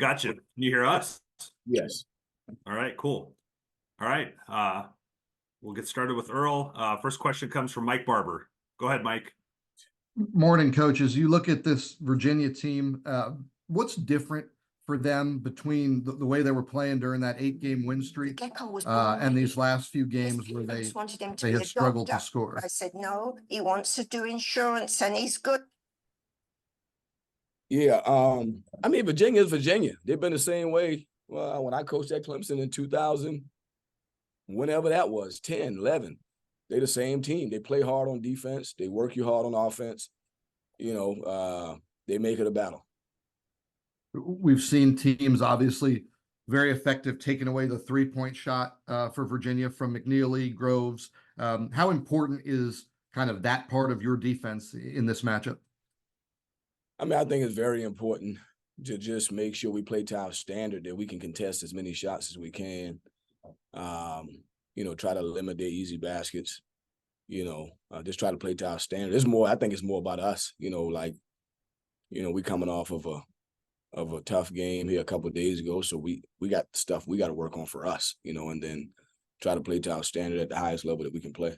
got you. Can you hear us? Yes. All right, cool. All right, we'll get started with Earl. First question comes from Mike Barber. Go ahead, Mike. Morning, Coach. As you look at this Virginia team, what's different for them between the way they were playing during that 8-game win streak and these last few games where they have struggled to score? I said, no, he wants to do insurance and he's good. Yeah, I mean, Virginia is Virginia. They've been the same way. Well, when I coached at Clemson in 2000, whenever that was, 10, 11, they're the same team. They play hard on defense. They work you hard on offense. You know, they make it a battle. We've seen teams obviously very effective taking away the 3-point shot for Virginia from McNeely, Groves. How important is kind of that part of your defense in this matchup? I mean, I think it's very important to just make sure we play to our standard, that we can contest as many shots as we can. You know, try to limit their easy baskets. You know, just try to play to our standard. It's more, I think it's more about us. You know, like, you know, we coming off of a tough game here a couple of days ago, so we got stuff we got to work on for us. You know, and then try to play to our standard at the highest level that we can play.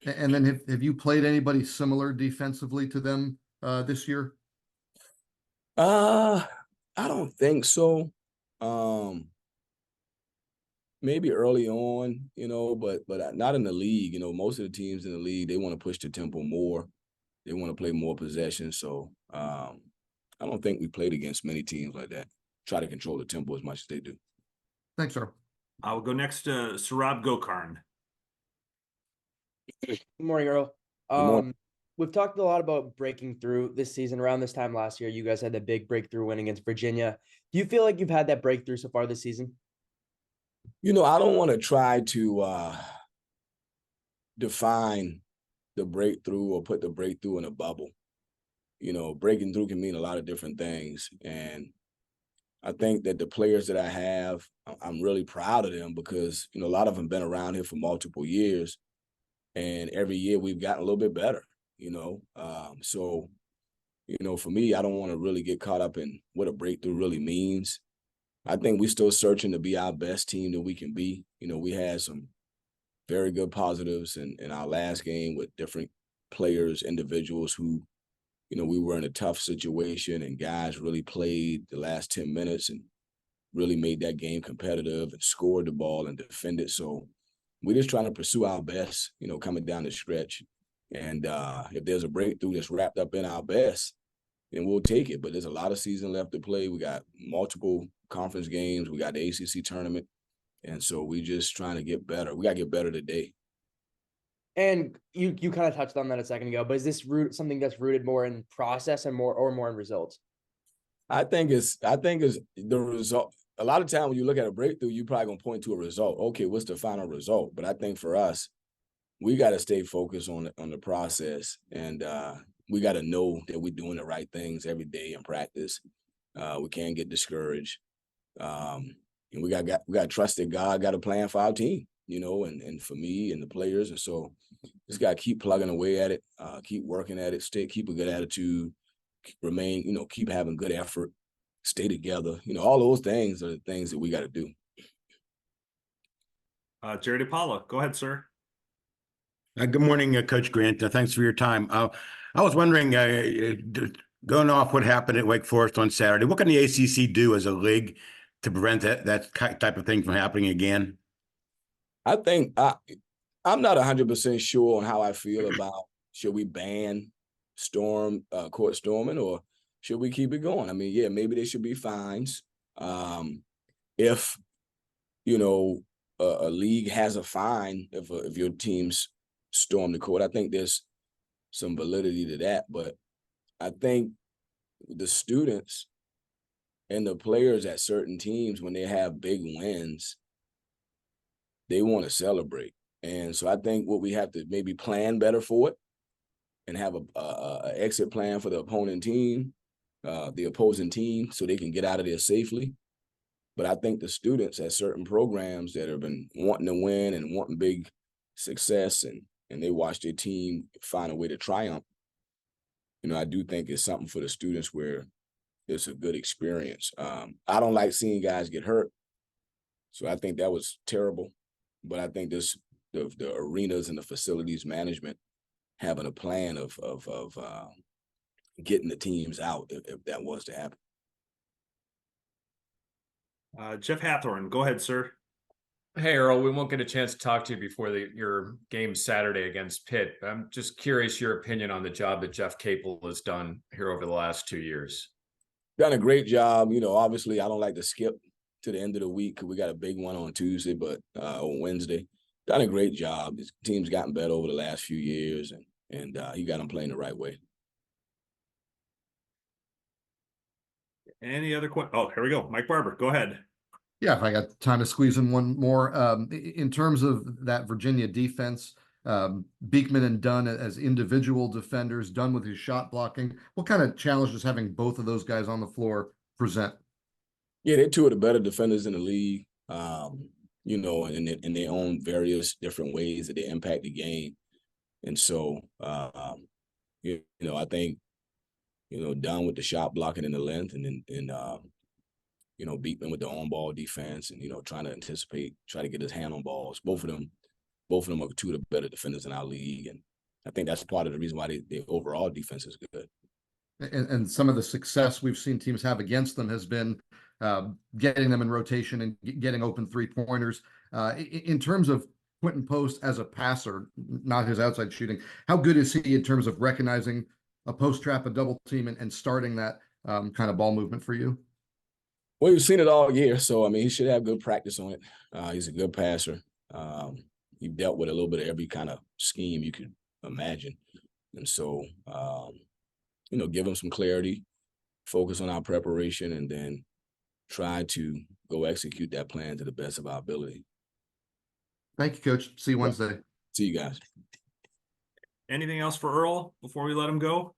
And then have you played anybody similar defensively to them this year? I don't think so. Maybe early on, you know, but not in the league. You know, most of the teams in the league, they want to push the tempo more. They want to play more possession. So I don't think we played against many teams like that. Try to control the tempo as much as they do. Thanks, sir. I'll go next to Saurabh Gokarn. Good morning, Earl. Good morning. We've talked a lot about breaking through this season. Around this time last year, you guys had the big breakthrough win against Virginia. Do you feel like you've had that breakthrough so far this season? You know, I don't want to try to define the breakthrough or put the breakthrough in a bubble. You know, breaking through can mean a lot of different things. And I think that the players that I have, I'm really proud of them because, you know, a lot of them have been around here for multiple years. And every year we've gotten a little bit better, you know. So, you know, for me, I don't want to really get caught up in what a breakthrough really means. I think we're still searching to be our best team that we can be. You know, we had some very good positives in our last game with different players, individuals who, you know, we were in a tough situation and guys really played the last 10 minutes and really made that game competitive and scored the ball and defended. So we're just trying to pursue our best, you know, coming down the stretch. And if there's a breakthrough that's wrapped up in our best, then we'll take it. But there's a lot of season left to play. We got multiple conference games. We got the ACC tournament. And so we just trying to get better. We got to get better today. And you kind of touched on that a second ago, but is this something that's rooted more in process and more in results? I think it's the result. A lot of time when you look at a breakthrough, you're probably going to point to a result. Okay, what's the final result? But I think for us, we got to stay focused on the process. And we got to know that we're doing the right things every day in practice. We can't get discouraged. And we got to trust that God got a plan for our team, you know, and for me and the players. And so just got to keep plugging away at it, keep working at it, keep a good attitude, remain, you know, keep having good effort, stay together. You know, all those things are the things that we got to do. Jerry DePaula, go ahead, sir. Good morning, Coach Grant. Thanks for your time. I was wondering, going off what happened at Wake Forest on Saturday, what can the ACC do as a league to prevent that type of thing from happening again? I think I'm not 100% sure on how I feel about should we ban court storming or should we keep it going? I mean, yeah, maybe there should be fines. If, you know, a league has a fine if your team's storm the court, I think there's some validity to that. But I think the students and the players at certain teams, when they have big wins, they want to celebrate. And so I think what we have to maybe plan better for it and have a exit plan for the opposing team, so they can get out of there safely. But I think the students at certain programs that have been wanting to win and wanting big success and they watch their team find a way to triumph, you know, I do think it's something for the students where it's a good experience. I don't like seeing guys get hurt, so I think that was terrible. But I think the arenas and the facilities management having a plan of getting the teams out if that was to happen. Jeff Hathorn, go ahead, sir. Hey, Earl, we won't get a chance to talk to you before your game Saturday against Pitt. I'm just curious your opinion on the job that Jeff Capel has done here over the last 2 years. Done a great job. You know, obviously I don't like to skip to the end of the week. We got a big one on Tuesday, but on Wednesday. Done a great job. His team's gotten better over the last few years, and he got them playing the right way. Any other questions? Oh, here we go. Mike Barber, go ahead. Yeah, if I got time to squeeze in one more, in terms of that Virginia defense, Beekman and Dunn as individual defenders, Dunn with his shot blocking, what kind of challenge does having both of those guys on the floor present? Yeah, they're two of the better defenders in the league. You know, in their own various different ways that they impact the game. And so, you know, I think, you know, Dunn with the shot blocking and the length, and then, you know, Beekman with the on-ball defense and, you know, trying to anticipate, try to get his hand on balls. Both of them are two of the better defenders in our league. And I think that's part of the reason why their overall defense is good. And some of the success we've seen teams have against them has been getting them in rotation and getting open three-pointers. In terms of Quentin Post as a passer, not his outside shooting, how good is he in terms of recognizing a post trap, a double team, and starting that kind of ball movement for you? Well, you've seen it all year, so I mean, he should have good practice on it. He's a good passer. He dealt with a little bit of every kind of scheme you could imagine, and so you know, give him some clarity, focus on our preparation, and then try to go execute that plan to the best of our ability. Thank you, Coach. See you Wednesday. See you guys. Anything else for Earl before we let him go?